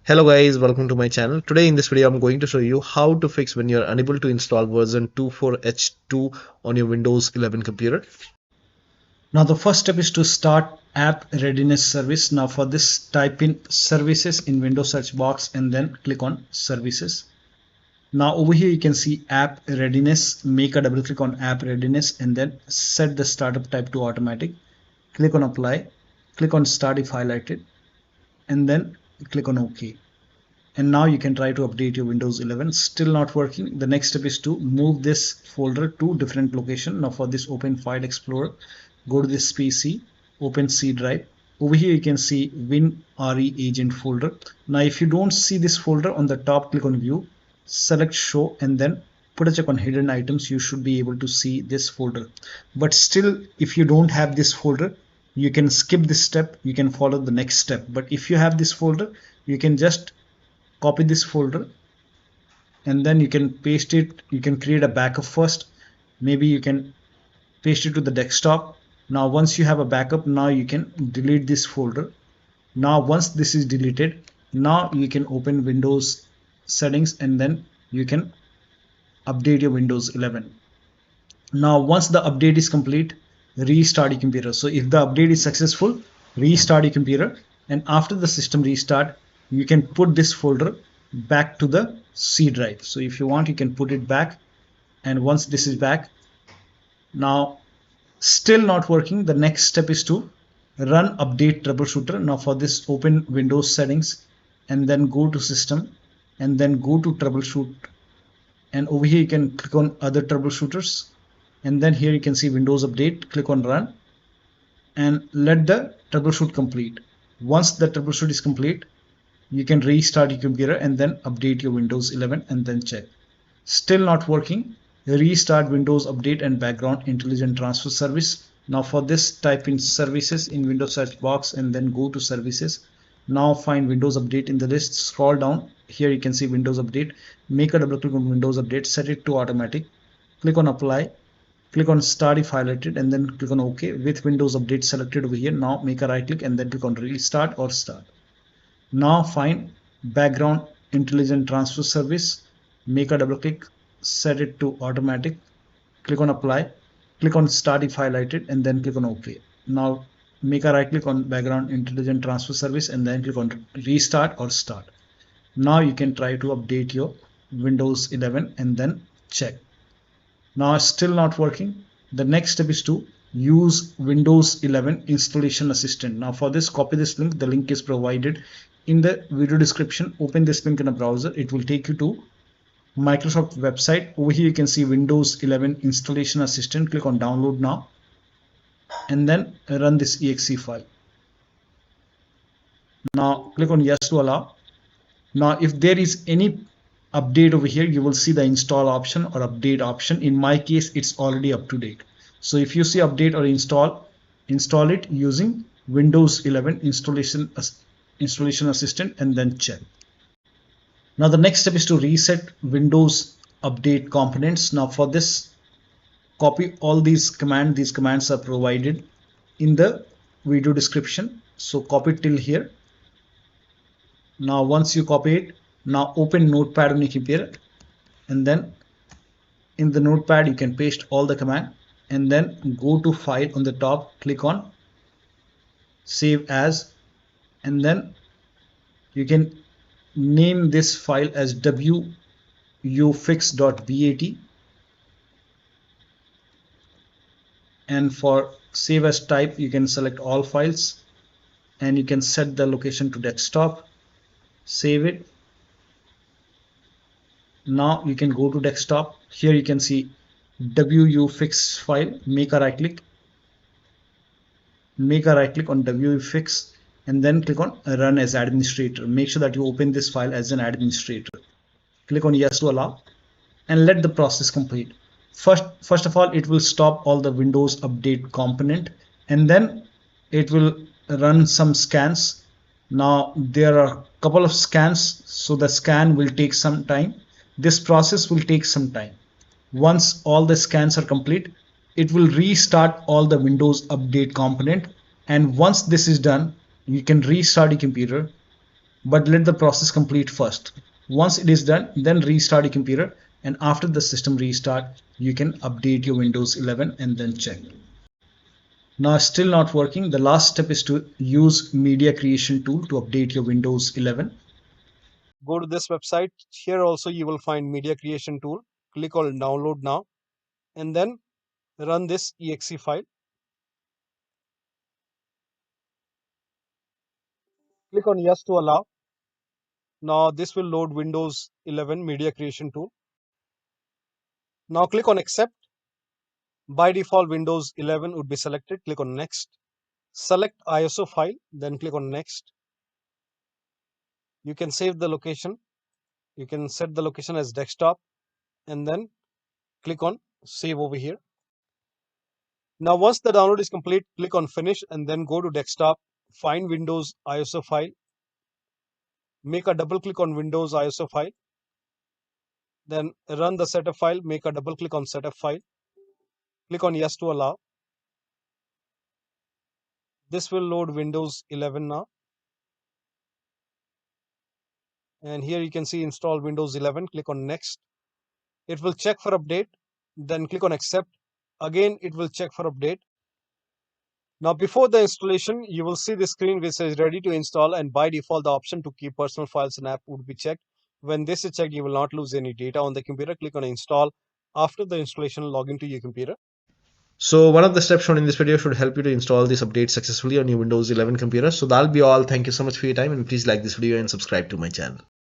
Hello guys, welcome to my channel. Today in this video I'm going to show you how to fix when you're unable to install version 24H2 on your Windows 11 computer. Now the first step is to start app readiness service. Now for this, type in services in Windows search box and then click on services. Now over here you can see app readiness. Make a double click on app readiness and then set the startup type to automatic. Click on apply, click on start if highlighted, and then click on OK. And now you can try to update your Windows 11. Still not working. The next step is to move this folder to different location. Now for this, open File Explorer, go to this PC, open C drive. Over here you can see winreagent folder. Now if you don't see this folder, on the top click on view, select show, and then put a check on hidden items. You should be able to see this folder. But still, if you don't have this folder, you can skip this step, you can follow the next step. But if you have this folder, you can just copy this folder and then you can paste it. You can create a backup first. Maybe you can paste it to the desktop. Now once you have a backup, now you can delete this folder. Now once this is deleted, now you can open Windows settings and then you can update your Windows 11. Now once the update is complete, restart your computer. So if the update is successful, restart your computer, and after the system restart, you can put this folder back to the C drive. So if you want, you can put it back, and once this is back, now still not working, the next step is to run update troubleshooter. Now for this, open Windows settings and then go to system and then go to troubleshoot, and over here you can click on other troubleshooters, and then here you can see Windows update. Click on run and let the troubleshoot complete. Once the troubleshoot is complete, you can restart your computer and then update your Windows 11 and then check. Still not working, restart Windows update and background intelligent transfer service. Now for this, type in services in Windows search box and then go to services. Now find Windows update in the list, scroll down, here you can see Windows update. Make a double click on Windows update, set it to automatic, click on apply, click on start if highlighted, and then click on OK. With Windows update selected over here, now make a right click and then click on restart or start. Now find background intelligent transfer service, make a double click, set it to automatic, click on apply, click on start if highlighted, and then click on OK. Now make a right click on background intelligent transfer service and then click on restart or start. Now you can try to update your Windows 11 and then check. Now still not working. The next step is to use Windows 11 installation assistant. Now for this, copy this link. The link is provided in the video description. Open this link in a browser. It will take you to Microsoft website. Over here you can see Windows 11 installation assistant. Click on download now and then run this exe file. Now click on yes to allow. Now if there is any update over here, you will see the install option or update option. In my case, it's already up to date. So if you see update or install it using Windows 11 installation assistant and then check. Now the next step is to reset Windows update components. Now for this, copy all these commands. These commands are provided in the video description. So copy it till here. Now once you copy it, now open Notepad on your computer, and then in the Notepad you can paste all the command and then go to file on the top, click on save as, and then you can name this file as wuauserv.bat, and for save as type you can select all files and you can set the location to desktop. Save it. Now you can go to desktop. Here you can see wuauserv file. Make a right click on wuauserv and then click on run as administrator. Make sure that you open this file as an administrator. Click on yes to allow and let the process complete. First of all, it will stop all the Windows update component and then it will run some scans. Now there are a couple of scans, so the scan will take some time. This process will take some time. Once all the scans are complete, it will restart all the Windows update component, and once this is done, you can restart your computer. but let the process complete first. Once it is done, then restart your computer, and after the system restart, you can update your Windows 11 and then check. Now still not working. The last step is to use media creation tool to update your Windows 11. Go to this website. Here also you will find media creation tool. Click on download now and then run this exe file. Click on yes to allow. Now this will load Windows 11 media creation tool. Now click on accept. By default Windows 11 would be selected. Click on next. Select ISO file, then click on next. You can save the location. You can set the location as desktop and then click on save over here. Now once the download is complete, click on finish and then go to desktop, find Windows ISO file, make a double click on Windows ISO file, then run the setup file, make a double click on setup file, click on yes to allow. This will load Windows 11 now. And here you can see install Windows 11, click on next. It will check for update, then click on accept. Again, it will check for update. Now before the installation, you will see the screen which says ready to install, and by default the option to keep personal files and app would be checked. When this is checked, you will not lose any data on the computer. Click on install. After the installation, log into your computer. So one of the steps shown in this video should help you to install this update successfully on your Windows 11 computer. So that'll be all. Thank you so much for your time, and please like this video and subscribe to my channel.